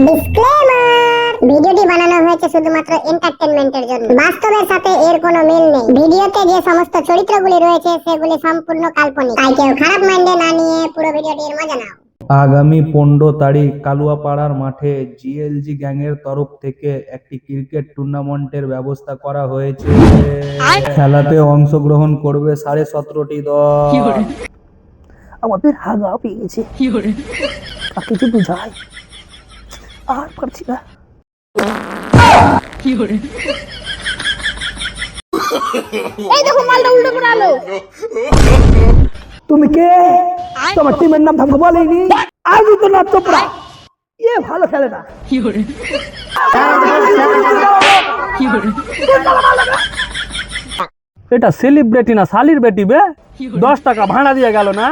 Disclaimer, ভিডিওটি বানানো হয়েছে শুধুমাত্র এন্টারটেইনমেন্টের জন্য। বাস্তবের সাথে এর কোনো মিল নেই। ভিডিওতে যে সমস্ত চরিত্রগুলি রয়েছে সেগুলি সম্পূর্ণ কাল্পনিক, তাই কেউ খারাপ মাইন্ডে না নিয়ে পুরো ভিডিওটির মজা নাও। আগামী 15 তারিখ কালুয়াপাড়ার মাঠে জিএলজি গ্যাংয়ের তরফ থেকে একটি ক্রিকেট টুর্নামেন্টের ব্যবস্থা করা হয়েছে। খেলাতে অংশগ্রহণ করবে 17.5টি দল। আমাদের হাগা পেয়ে গেছে। কিছু বুঝাই আর পারছি না। এই দেখো মালটা উল্টো করে আলো। তুমি কে? তোমার টিমের নাম আমাকে বলেনি। আদিত্যনাথ চোপড়া এ ভালো খেলে না। এটা সেলিব্রিটি না শালির বেটি বে। 10 টাকা ভাড়া দিয়ে গেল না।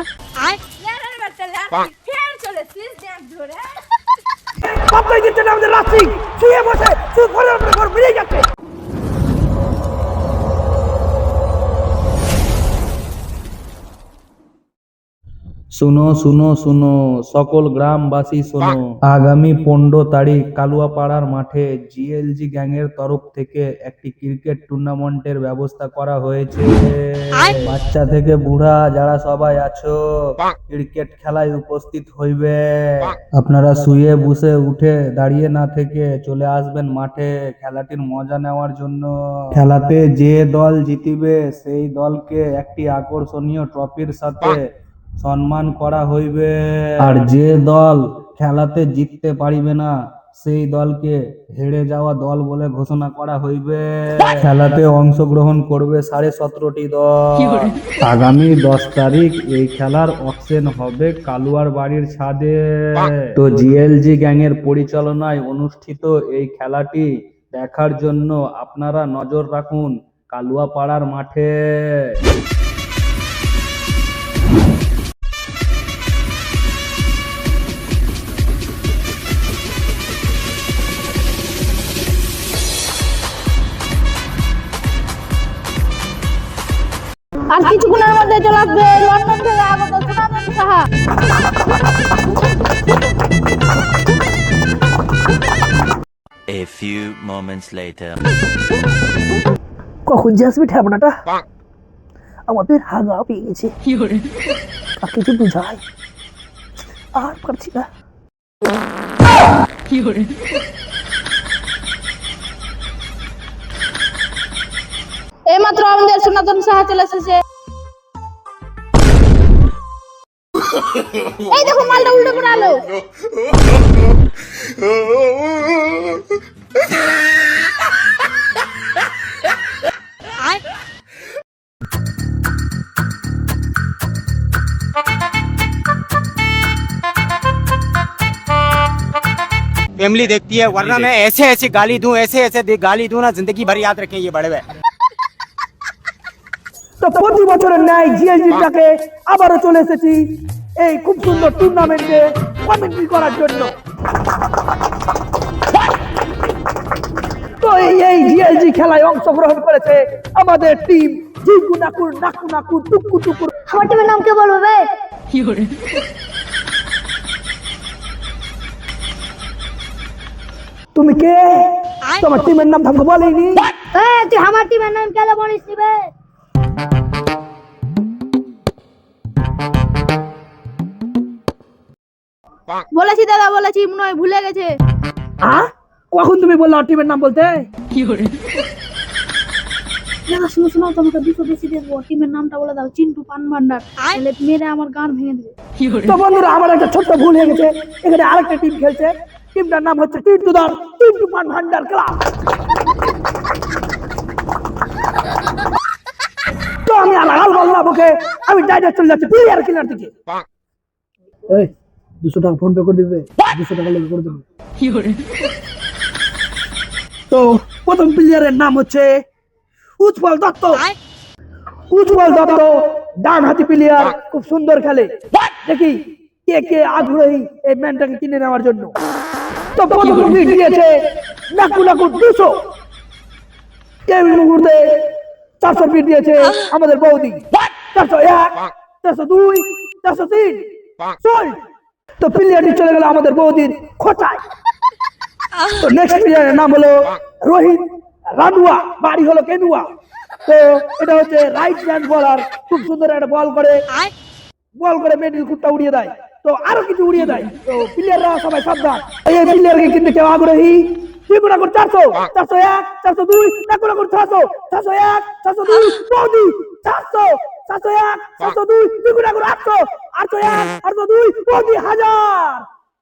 কতই দিচ্ছে না আমাদের রাত্রি শুয়ে বসে শুয়ে ঘরের উপরে ঘর বেরিয়ে যাচ্ছে। শুনো শুনো শুনো সকল গ্রামবাসী শোনো, আগামী 15 তারিখ কালুয়াপাড়ার মাঠে জিএলজি গ্যাংয়ের তরফ থেকে একটি ক্রিকেট টুর্নামেন্টের ব্যবস্থা করা হয়েছে। বাচ্চা থেকে বুড়া যারা সবাই আছো ক্রিকেট খেলায় উপস্থিত হইবে। আপনারা শুয়ে বসে উঠে দাঁড়িয়ে না থেকে চলে আসবেন মাঠে খেলাটির মজা নেওয়ার জন্য। খেলাতে যে দল জিতিবে সেই দলকে একটি আকর্ষণীয় ট্রফির সাথে সম্মান করা হইবে, আর যে দল খেলাতে জিততে পারিবে না সেই দলকে হেরে যাওয়া দল বলে ঘোষণা করা হইবে। খেলাতে অংশগ্রহণ করবে 17.5টি দল। আগামী 10 তারিখ এই খেলার অকশন হবে কালুয়ার বাড়ির ছাদে। তো জিএলজি গ্যাংয়ের পরিচালনায় অনুষ্ঠিত এই খেলাটি দেখার জন্য আপনারা নজর রাখুন কালুয়াপাড়ার মাঠে। আর কিছুক্ষণের মধ্যে চলে আসবে লন্ডন থেকে আগত সুনামন Saha. A few moments later. কখন যে আসবে ঠেবনাটা? আমাদের হাগা পেয়ে গেছে। কিছু বুঝাই আর পারছি না। এইমাত্র আমাদের সনাতন সাহা চলে এসেছে। এই দেখো মালটা উল্টো করে আলো। फैमिली देखती है, वरना मैं ऐसे ऐसे गाली दूं, ऐसे ऐसे गाली दूं ना, जिंदगी भर याद रखें ये बड़े हुए। তো প্রতি বছরের ন্যায় জিএলজিটাকে আবারও চলে এসেছি এই খুব সুন্দর টুর্নামেন্টে কমেন্ট্রি করার জন্য। তো এই জিএলজি খেলায় অংশগ্রহণ করেছে আমাদের টিম জিকু নাকুর নাকু নাকুর টুকু টুকুর। আমার টিমের নাম কে বলবো বে? তুমি কে? তোমার টিমের নাম আমাকে বলেনি। তুই আমার টিমের নাম কেন বলিস নি বে? বলেছি দাদা বলেছি, মনে হয় ভুলে গেছে। কখন তুমি বললা টিমের নাম বলতে? দাদা শুনো শোনো, তোমাকে 200 বেশি দেবো, টিমের নামটা বলে দাও, চিন্টু পান ভান্ডার। তাহলে মেরে আমার গান ভেঙে দেবে। তো বন্ধুরা আমার একটা ছোট্ট ভুল হয়ে গেছে, এখানে আরেকটা টিম খেলছে, টিমটার নাম হচ্ছে টিন্টু দল টিন্টু পান ভান্ডার ক্লাব। তো আমি আলাল বললাম ওকে, আমি ডাইরেক্ট চলে যাচ্ছি প্লেয়ার কিনার দিকে। এই 200 টাকা ফোন পে করে দিবে, 200 টাকা লেগে করে দেবে। তো প্রথম প্লেয়ারের নাম হচ্ছে উৎপল দত্ত। উৎপল দত্ত ডান হাতি প্লেয়ার, খুব সুন্দর খেলে। দেখি কে কে আগ্রহী এই ম্যানটাকে কিনে নেওয়ার জন্য। তো প্রথম বিট দিয়েছে নাকু নাকু 200। এই মুহূর্তে 400 বিট দিয়েছে আমাদের বৌদি। 401, 402, 403 সোল্ড। তো প্লেয়ারটি চলে গেল আমাদের বৌদির খোঁচায়। তো নেক্সট প্লেয়ারের নাম হলো রোহিত রাডুয়া, বাড়ি হলো কেনুয়া। তো এটা হচ্ছে রাইট হ্যান্ড বলার, খুব সুন্দর একটা বল করে মিডল কুটটা উড়িয়ে দেয়, তো আরো কিছু উড়িয়ে দেয়। তো প্লেয়াররা সবাই সাবধান, এই প্লেয়ারকে কিন্তু কেউ আগ্রহী। ত্রিগুণা করে 400, 401, 402, ত্রিগুণা করে 600, 601, 602, বৌদি 400, 701, 702, ত্রিগুণা করে 800, 801, 802, বৌদি 1000,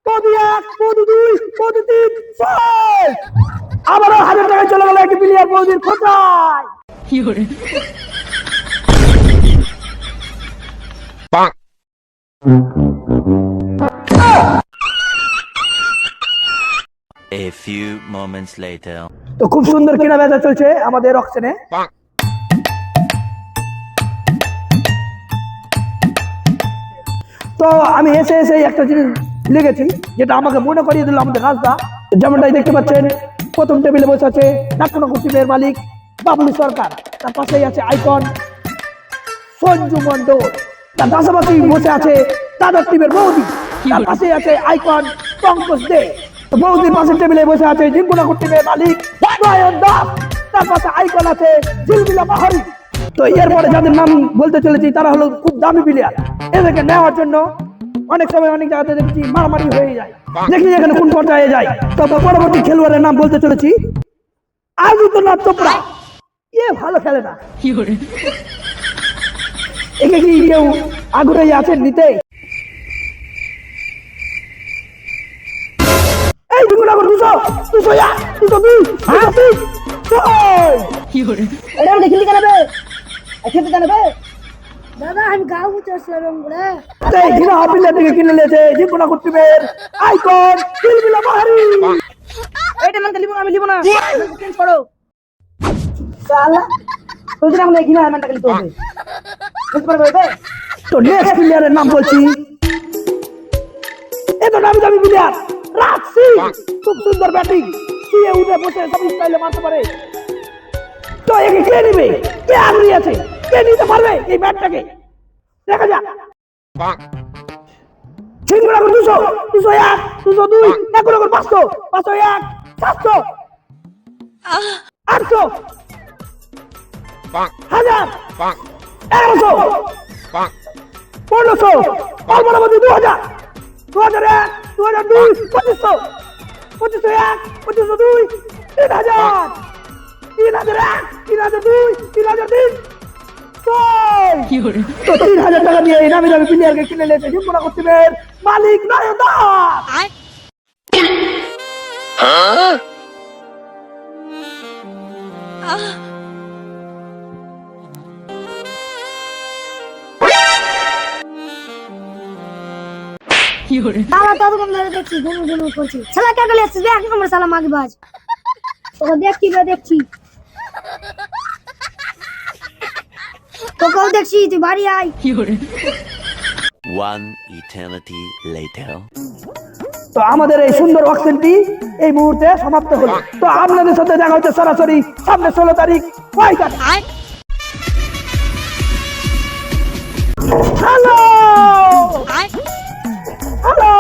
বৌদি 1, বৌদি 2, বৌদি 3, 6, আবারও 1000 টাকায় চলে গেল একটি প্লেয়ার বৌদির খোঁচায়। A few moments later. তো খুব সুন্দর কেনা বেচা চলছে আমাদের অকশনে। তো আমি এসে একটা জিনিস লিখেছি, যেটা আমাকে মনে করিয়ে দিল আমাদের রাস্তা। যেমনটাই দেখতে পাচ্ছেন, প্রথম টেবিলে বসে আছে নাট্যনগর টিমের মালিক বাবলু সরকার, তার পাশেই আছে আইকন সঞ্জু মন্ডল, তার পাশাপাশি বসে আছে দাদার টিমের বৌদি, তার পাশেই আছে আইকন পঙ্কজ দে। বৌদির পাশের টেবিলে বসে আছে জিঙ্কুনাকুর টিমের মালিক নয়ন দাস, তার পাশে আইকন আছে ঝিলমিলা পাহাড়ি। তো এরপরে যাদের নাম বলতে চলেছি তারা হলো খুব দামি প্লেয়ার। এদেরকে নেওয়ার জন্য অনেক সময় অনেক জায়গাতে দেখছি মারামারি হয়ে যায়, দেখি এখানে কোন পর্যায়ে যায়। তবে পরবর্তী খেলোয়াড়ের নাম বলতে চলেছি আদিত্যনাথ চোপড়া। ভালো খেলে না, একে কি কেউ আগ্রহী আছেন নিতে? এই দুগুণ আবার 200, 201, 202, 203, এটা আমি দেখিনি কেন বে? খেতে জানাবে দাদা আমি গাও বুঝছিলাম রে। এই জিনা হাবিলা থেকে কিনে নিয়েছে জিঙ্কুনাকুর টিমের আইকন ঝিলমিলা পাহাড়ি। এইটা মানে আমি লিব না, চেঞ্জ করো। শালা তুই না মনে কিনা মানটা খেলতে হবে, বুঝতে পারবে? তো নেক্সট প্লেয়ারের নাম বলছি, এত নামি দামি প্লেয়ার রাজ সিং, খুব সুন্দর ব্যাটিং, শুয়ে উঠে বসে সব স্টাইলে মারতে পারে। তো একে কে নেবে, কে আগ্রহী আছে, কে নিতে পারবে এই ম্যাচটাকে? দেখা যাক। ঝিঙ্গুরাকুর 200, 201, 202, ত্রিগুণাকুর 500, 501, 700, 800, 1000, 1100, 1500, অল্পের মধ্যে 2000, 2001, 2002, 2500, 2501, 2502, 3000, 3001, 3002, 3003, তো 3000 টাকা দিয়ে এই নামি দামি প্লেয়ারকে কিনে নিয়েছে জিঙ্কুনাকুর টিমের মালিক নয়ন দাস। साला तो तुम मेरे देखी घूम करছি साला क्या कर लेছিস দেখ আমার साला মাগবাজ তোকে দেখছি তোকেও দেখছি তুই বাড়ি আয়। One eternity later. তো আমাদের এই সুন্দর অকশনটি এই মুহূর্তে সমাপ্ত হলো। তো আপনাদের সাথে দেখা হচ্ছে সরাসরি সামনে 16 তারিখ। হ্যালো হ্যালো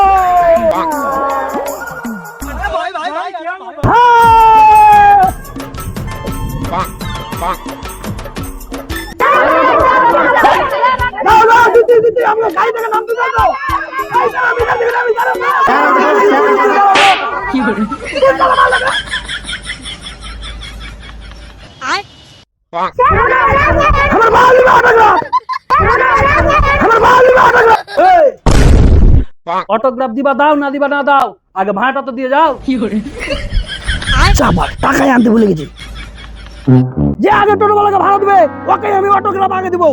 আমরা গাড়ি থেকে নামতে যাবো। অটোগ্রাফ দিবা দাও না দিবা না দাও, আগে ভাড়াটা তো দিয়ে যাও। টাকাই আনতে ভুলে গেছি, যে আগে টোটোওয়ালাকে ভাড়া দেবে ওকে আমি অটোগ্রাফ আগে দিব।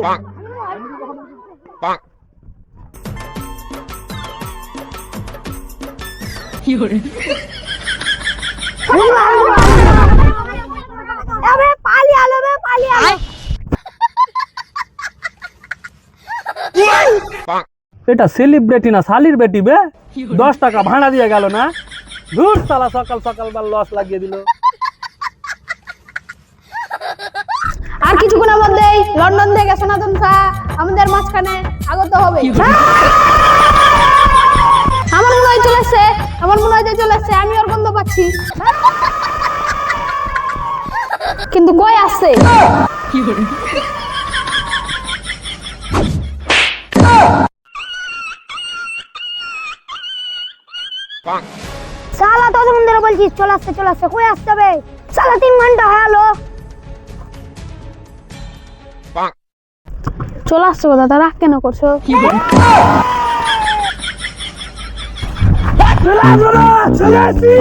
এটা সেলিব্রিটি না শালির বেটি বে, 10 টাকা ভাড়া দিয়ে গেল না, ধুর শালা সকাল সকাল বা লস লাগিয়ে দিল। আর কিছুক্ষণের মধ্যেই লন্ডন থেকে সনাতন শাহ আমাদের মাঝখানে আগত হবে। আমার মনে হয় চলে আসছে, আমি ওর গন্ধ পাচ্ছি, কিন্তু কই আসছে? শালা ততক্ষণ ধরে বলছিস চলে আসছে কই আসতে হবে? শালা 3 ঘন্টা হয়ে গেল। চলে আসছে কথা, তা রাগ কেন করছো? চলে আসি।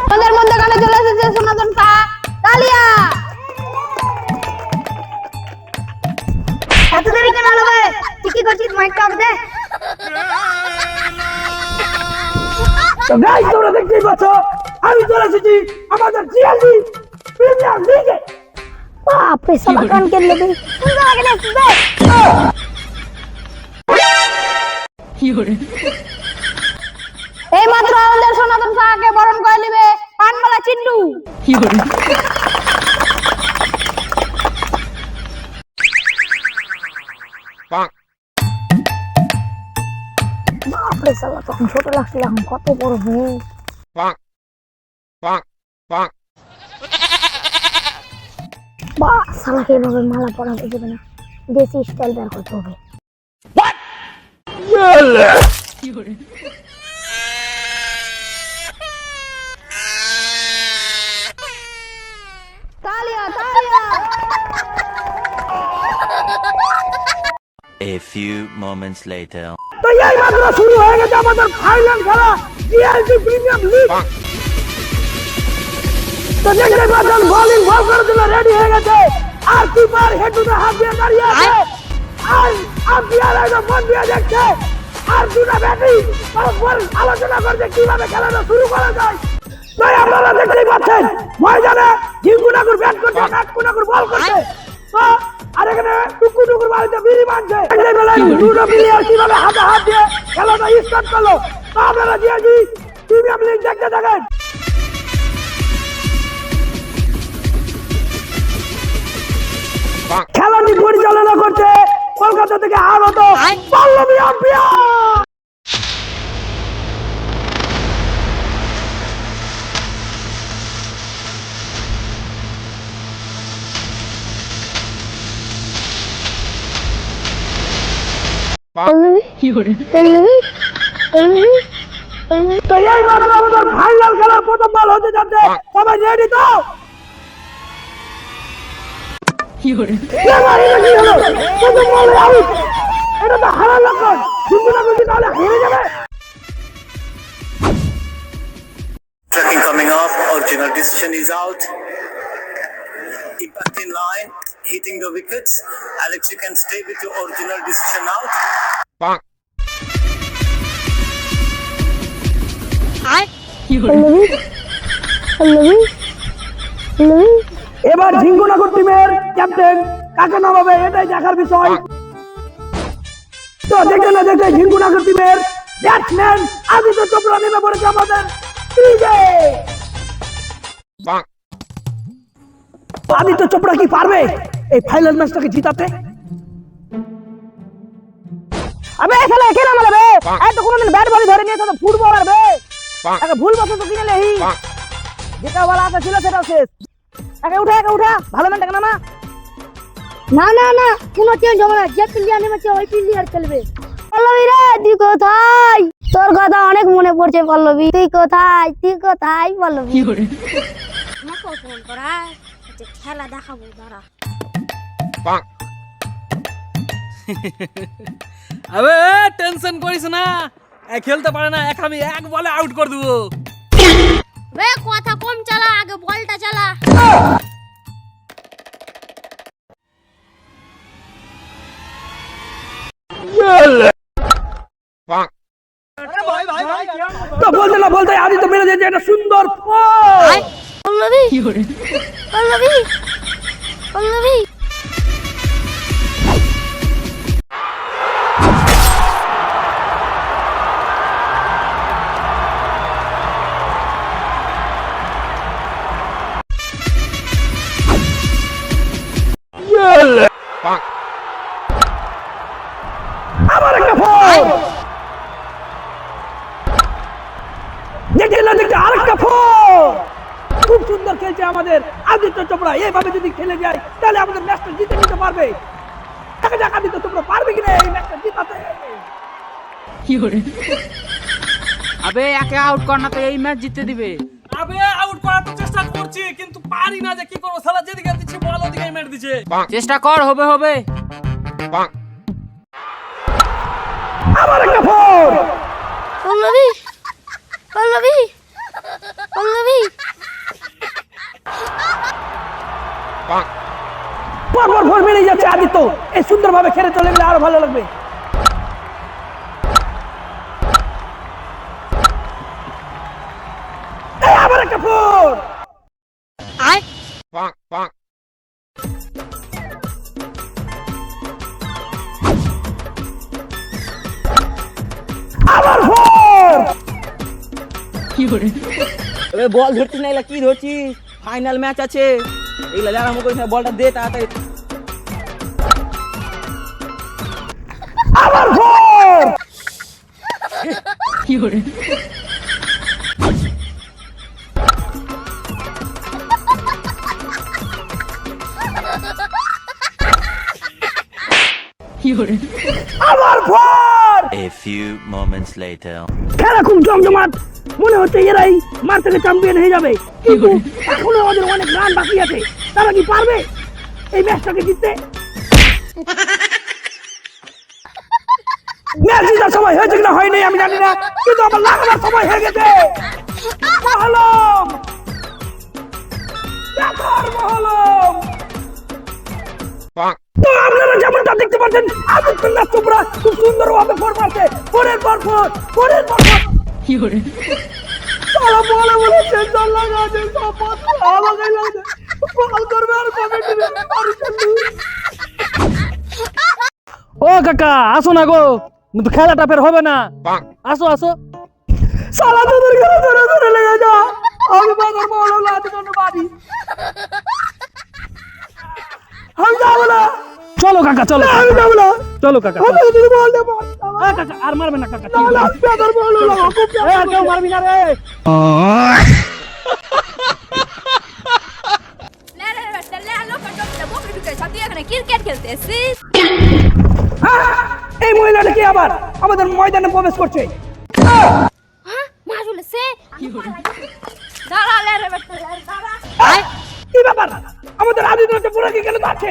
আমাদের মধ্যখানে চলে এসেছে সনাতন পা তালিয়া। এত দেরি কেন হলো বে? তুই কি করছিস? মাইকটা অফ দে। তো গাইস তোমরা দেখতেই পাচ্ছ আমি চলে এসেছি আমাদের জিএলডি প্রিমিয়ার লিগে। বাপ রে শালা কান কেন লেগে? সুন্দর লাগে না বে? এই মাত্র আমাদের সনাতন পাকে বরণ করে নেবে পানমালা চিন্টু। বাপ রে শালা তখন ছোট লাগছিল, এখন কত বড় হয়ে। বাহ শালাকে এভাবে মালা পরাতে দেবে না, দেশি স্টাইল বের করতে হবে। তালিয়া তালিয়া। A few moments later. তো এই মাত্র শুরু হয়ে গেছে আমাদের ফাইনাল খেলা জিএলডি প্রিমিয়াম লিগ। তো দেখতে পাচ্ছেন বোলিং বল করার জন্য রেডি হয়ে গেছে, আর keeper head to the half দিয়ে দাঁড়িয়ে আছে, আর আম্পায়ার একদম মন দিয়ে দেখছে, আর দুটো ব্যাটিং পরস্পর আলোচনা করছে কিভাবে খেলাটা শুরু করা যায়। তাই আপনারা দেখতেই পাচ্ছেন ময়দানে ঝিঙ্গুনাকুর ব্যাট করছে, নাটকুনাকুর বল করছে, তো আর এখানে টুকু টুকুর বাড়িতে বিড়ি মানছে। দেখতে পেলেন দুটো প্লেয়ার কিভাবে হাতে হাত দিয়ে খেলাটা স্টার্ট করলো। তো আপনারা জিএলডি প্রিমিয়াম লিগ দেখতে থাকেন। খেলাটি পরিচালনা করছে কলকাতা থেকে আগত পল্লবী আম্পায়ার। তো এই মাত্র আমাদের ফাইনাল খেলার প্রথম বল হতে যাচ্ছে, সবাই রেডি তো? এবার এটা কি হলো? প্রথম বলে আউট। এটা তো হারার লক্ষণ, ঝিঙ্গুনাকুর কি তাহলে হেরে যাবে? Tracking coming up, original decision is out. Impact in line, hitting the wickets. Alex, you can stay with your original decision out. এবার ঝিঙ্গুনাকুর টিমের ক্যাপ্টেন কাকে নামাবে এটাই দেখার বিষয়। তো দেখতে না দেখতে ঝিঙ্গুনাকুর টিমের ব্যাটসম্যান আদিত্য চোপড়া নেমে পড়েছে আমাদের ক্রিজে। আদিত্য চোপড়া কি পারবে এই ফাইনাল ম্যাচটাকে জিতাতে? আবে শালা কে নামালে বে? এই তো কোনদিন ব্যাট বল ধরে নিয়েছে তো ফুটবলার বে। আগে ভুল বসে তো কিনে লেহি, যেটা বলা আছে ছিল সেটাও শেষ। আগে উঠা ভালো ম্যানটাকে নামা। না না না, কোনো চেঞ্জ হবে না, যে প্লেয়ার নেমেছে ওই প্লেয়ার খেলবে। পল্লবী রে তুই কোথায়? তোর কথা অনেক মনে পড়ছে পল্লবী, তুই কোথায় পল্লবী? আমাকে ফোন করা, খেলা দেখাবো দাঁড়া। আবে টেনশন করিস না, খেলতে পারে না, আমি এক বলে আউট করে দেবো। বে কথা কম চালা, আগে বলটা চালা। তো বলতে না বলতে আদিত্য মেরে দিয়েছে একটা সুন্দর পল্লবী পল্লবী পল্লবী আবার একটা ফল। আমাদের আদিত্য চোপড়া এইভাবে যদি খেলে যায় তাহলে আমাদের ম্যাচটা জিতে নিতে পারবে। দেখা যাক আদিত্য চোপড়া পারবে কিনা এই ম্যাচটা জিতাতে। আবে একে আউট কর না তো এই ম্যাচ জিতে দিবে। আবে আউট করার তো চেষ্টা করছি কিন্তু পারি না, যে কি করবো, শালা যেদিকে দিচ্ছে বল ওদিকে মেরে দিচ্ছে। চেষ্টা কর, হবে হবে। আবার একটা ফোর। পল্লবী পল্লবী পল্লবী পরপর ফোর মেরে যাচ্ছে আদিত্য। এই সুন্দরভাবে খেলে চলে গেলে আরো ভালো লাগবে। এই আবার একটা ফোর। আবার ফোর। এ বল ধরছিস না, এলা কি ধরছিস? ফাইনাল ম্যাচ আছে, এগুলা যারা মনে করিস না, বলটা দে তাড়াতাড়ি। আবার ফোর। আবার four. A few moments later. খেলা খুব জমজমাট, মনে হচ্ছে এরাই মার থেকে চ্যাম্পিয়ন হয়ে যাবে, কিন্তু এখনো আমাদের অনেক রান বাকি আছে। তারা কি পারবে এই ম্যাচটাকে জিততে? ম্যাচ জিতার সময় হয়েছে কিনা হয়নি আমি জানি না, কিন্তু আমার লাগানোর সময় হয়ে গেছে। মহলম মহলম। তো আপনারা যেমনটা দেখতে পাচ্ছেন আদিত্যনাথ চোপড়া খুব সুন্দরভাবে ফোর মারছে, ফোরের পর ফোর, ফোরের পর ফোর। তারা বলে বলে সেন্টার লাগাচ্ছে, সপোর্ট আমাকে লাগে বল করবে আর কমেন্ট দিবে। ও কাকা আসো না গো, কিন্তু খেলাটা ফের হবে না। আসো আসো। সালা তোদের ঘরে ধরে ধরে লেগে যা, আমি বাজার বলো লাতে কোনো বাড়ি আমি যাবো না। চলো কাকা চলো, আমি যাবো না। চলো কাকা আমি যদি বলতে কাকা আর মারবে না কাকা, বাজার বলো লাগো খুব আর কেউ মারবি না রে। ক্রিকেট খেলতে এসেছিস? এই মহিলাটা কি আবার আমাদের ময়দানে প্রবেশ করছে? মারুলে সে দাঁড়া লে রে বেটা দাঁড়া। কি ব্যাপার, আমাদের আদিত্যনাথ চোপড়াকে কেন যাচ্ছে?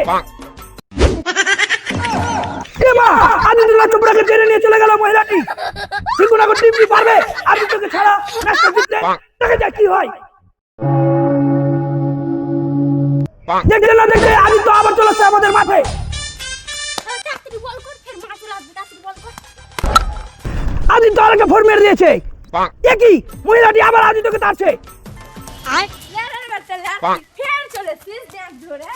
এ মা, আদিত্যনাথ চোপড়াকে টেনে নিয়ে চলে গেল মহিলাটি। সিঙ্গুনাগর টিম কি পারবে আদিত্যকে ছাড়া ম্যাচটা জিততে? দেখা যাক কি হয়। দেখতে না দেখতে আদিত্য আবার চলে আসছে আমাদের মাঠে। তাড়াতাড়ি বল কর, ফের মারুলে আসবে, তাড়াতাড়ি বল কর। আদিত্য আরেকটা ফোর মেরে দিয়েছে। একই মহিলাটি আবার আদিত্যকে তাড়ছে। লে রে বেটা লে, ফের চলেছিস দেখ ধরে।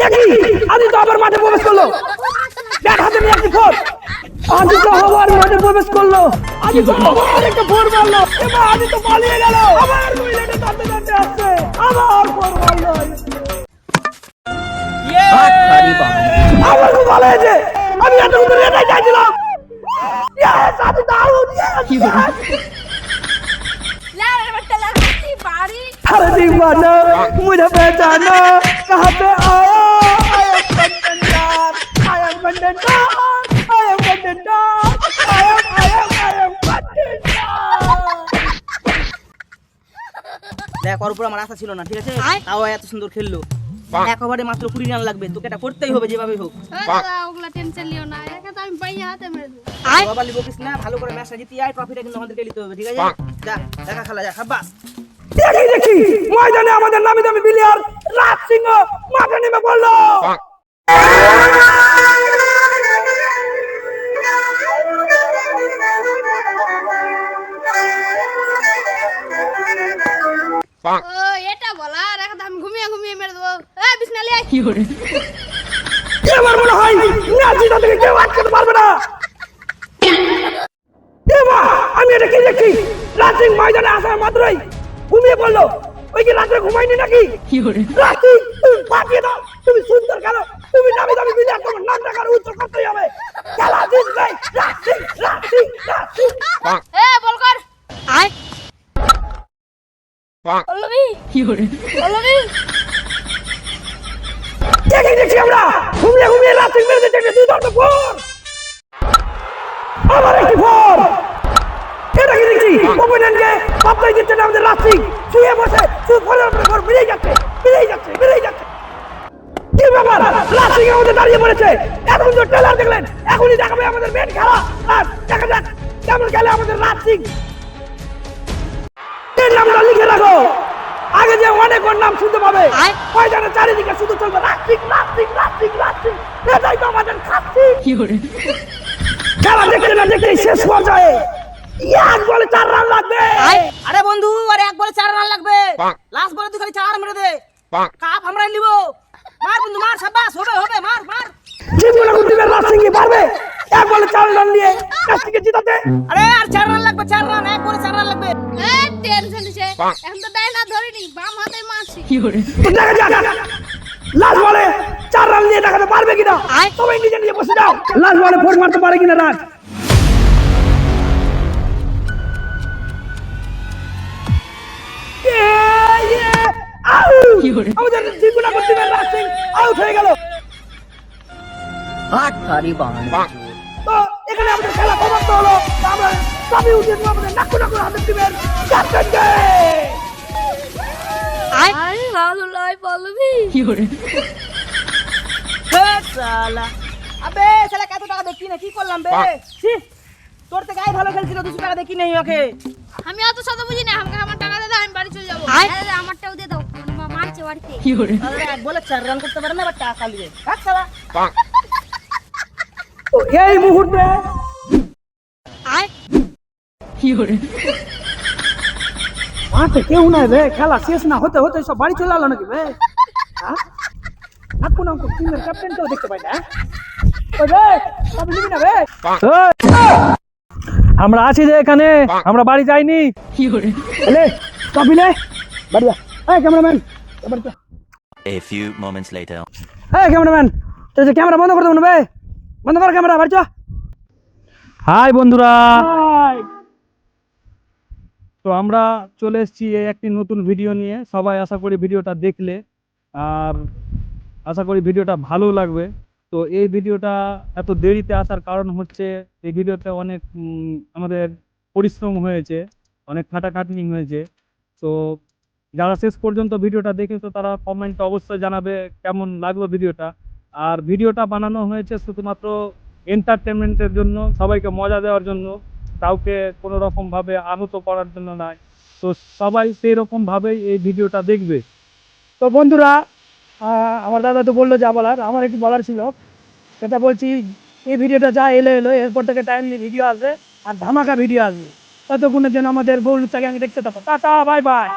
একই আদিত্য আবার মাঠে প্রবেশ করলো, ব্যাট হাতে নিয়ে একটি ফোর। আদিত্য আবার মাঠে প্রবেশ করলো, আদিত্য আবার একটা ফোর মারলো। এবার আদিত্য পালিয়ে গেল, আবার মহিলাটা তাড়তে তাড়তে আসছে, আবার ফোর মারলো। আমার খুব ভালো হয়েছে, আমি এতক্ষণ এটাই চাইছিলাম। Yes, Aditya out. লে রে বেটা লে, তুই বাড়ি। अरे दीवाना मुझे पहचाना, कहाँ पे आया? I am contender, I am contender, I am contender, I am contender. দেখ ওর উপর আমার আশা ছিল না, ঠিক আছে, তাও এত সুন্দর খেললো। এক ওভারে মাত্র 20 রান লাগবে, তোকে এটা করতেই হবে যেভাবে হোক। ওগুলা টেনশন লিও না, একা তো আমি পাইয়া হাতে মেরে দেব। বাবা লিবকিস না, ভালো করে ম্যাচটা জিতি আয়, ট্রফিটা কিন্তু আমাদেরকে নিতে হবে, ঠিক আছে? যা দেখা খেলা যা, সাব্বাস। দেখি দেখি ময়দানে আমাদের নামি দামি প্লেয়ার রাজ সিংহ মাঠে নেমে পড়লো। ও এটা বলা, একা তো আমি ঘুমিয়ে ঘুমিয়ে মেরে দেব। এই বিছনা লে আয়। এবার মনে হয় ম্যাচ জিতা থেকে কেউ আটকাতে পারবে না। এবার আমি এটা কি দেখছি, রাজ সিং ময়দানে আসার মাত্রই ঘুমিয়ে পড়লো। ওই কি রাত্রে ঘুমাইনি নাকি? রাজ সিং তুমি পাঠিয়ে দাও, তুমি সুন্দর খেলো, তুমি নামি দামি প্লেয়ার, তোমার নামটা কারো উচ্চ করতেই হবে। খেলা জিতবে রাজ সিং, রাজ সিং, রাজ সিং। এ বল কর। আয় পল্লবী দেখি দেখি আমরা ঘুমিয়ে ঘুমিয়ে রাসিং মেরে দিতে দুই দণ্ড ফোর, আবার একটি ফোর। এটা কি দেখছি ওপেনারকে পাত্তাই দিচ্ছে না আমাদের রাসিং, শুয়ে বসে শুধু ফোরের উপরে ফোর বেরিয়ে যাচ্ছে বেরিয়ে যাচ্ছে বেরিয়ে যাচ্ছে। কি ব্যাপার, রাসিং আমাদের দাঁড়িয়ে পড়েছে। এখন তো ট্রেলার দেখলেন, এখনই দেখাবে আমাদের মেন খেলা। আর দেখা যাক কেমন খেলে আমাদের রাসিং। এর নামটা লিখে রাখো, আগে যে অনেক ওর নাম শুনতে পাবে। ময়দানের চারিদিকে শুধু চলবে রাসিং রাসিং রাসিং রাসিং, এটাই তো আমাদের খাচ্ছি। খেলা দেখতে না দেখতেই শেষ পর্যায়ে এক বলে 4 রান লাগবে। আরে বন্ধু, আরে এক বলে 4 রান লাগবে। লাস্ট বলে তুই খালি 4 মেরে দে, কাপ আমরা নিব। মার বন্ধু মার, শাবাশ, হবে হবে, মার মার। জীবনে টিমের রাসিং কি পারবে এক বলে 4 রান নিয়ে কাছকে জিতাতে? আরে আর 4 রান লাগবে, 4 রান, এক বলে 4 রান লাগবে। টেনশন নিছে, এখন তো ডাইনা ধরিনি, বাম হাতে মারছি। তো দেখা যাক লাস্ট বলে 4 রান নিয়ে দেখাতে পারবে কিনা। সবাই নিজে নিজে বসে যাও, লাস্ট বলে 4 মারতে পারে কিনা রাজ। আমাদের জীবনে টিমের রাসিং আউট হয়ে গেল। তো এখানে আমাদের খেলা সমাপ্ত হলো। আমরা সবই উঠে আমাদের নাকু নাকু আমাদের টিমের ক্যাপ্টেনকে। আরে ভালো লাই পল্লবী। হে শালা, আবে শালা কত টাকা দেখি না, কি করলাম বে? ছি, তোর থেকে ভালো খেলছিল, 200 টাকা দেখি নেই ওকে। আমি অত শত বুঝি না, আমাকে আমার টাকা দে দাও, আমি বাড়ি চলে যাবো। আরে আমারটাও দে দাও, মা মারছে বাড়িতে। আরে এক বলে 4 রান করতে পারে না, আবার টাকা নিবে। হাত শালা। তো এই মুহূর্তে মাঠে কেউ নাই রে, খেলা শেষ না হতে হতে সব বাড়ি চলে এলো নাকি বে? নাকু নাকু টিমের ক্যাপ্টেনকেও দেখতে পাই না। ওই বে, সব নিবি না বে? আমরা আছি যে এখানে, আমরা বাড়ি যাইনি। এলে সব মিলে বাড়ি যা। এই ক্যামেরাম্যান, এবার যা। A few moments later. এই ক্যামেরাম্যান, তুই যে ক্যামেরা বন্ধ করে দেবো না বে, বন্ধ কর ক্যামেরা, বাড়ি যা। হাই বন্ধুরা, তো আমরা চলে এসেছি এই একটি নতুন ভিডিও নিয়ে। সবাই আশা করি ভিডিওটা দেখলে, আর আশা করি ভিডিওটা ভালো লাগবে। তো এই ভিডিওটা এত দেরিতে আসার কারণ হচ্ছে এই ভিডিওতে অনেক আমাদের পরিশ্রম হয়েছে, অনেক খাটাখাটনি হয়েছে। তো যারা শেষ পর্যন্ত ভিডিওটা দেখেছো তারা কমেন্টে অবশ্যই জানাবে কেমন লাগলো ভিডিওটা। আর ভিডিওটা বানানো হয়েছে শুধুমাত্র এন্টারটেনমেন্টের জন্য, সবাইকে মজা দেওয়ার জন্য, কাউকে কোনো রকমভাবে আহত করার জন্য নয়। তো সবাই সেই রকমভাবেই এই ভিডিওটা দেখবে। তো বন্ধুরা, আমার দাদা তো বললো যা বলার, আমার একটু বলার ছিল, সেটা বলছি। এই ভিডিওটা যা এলো এরপর থেকে টাইমলি ভিডিও আসবে আর ধামাকা ভিডিও আসবে। ততক্ষণের জন্য আমাদের বউলুচ্চা গ্যাং দেখতে থাকো। Tata, bye bye.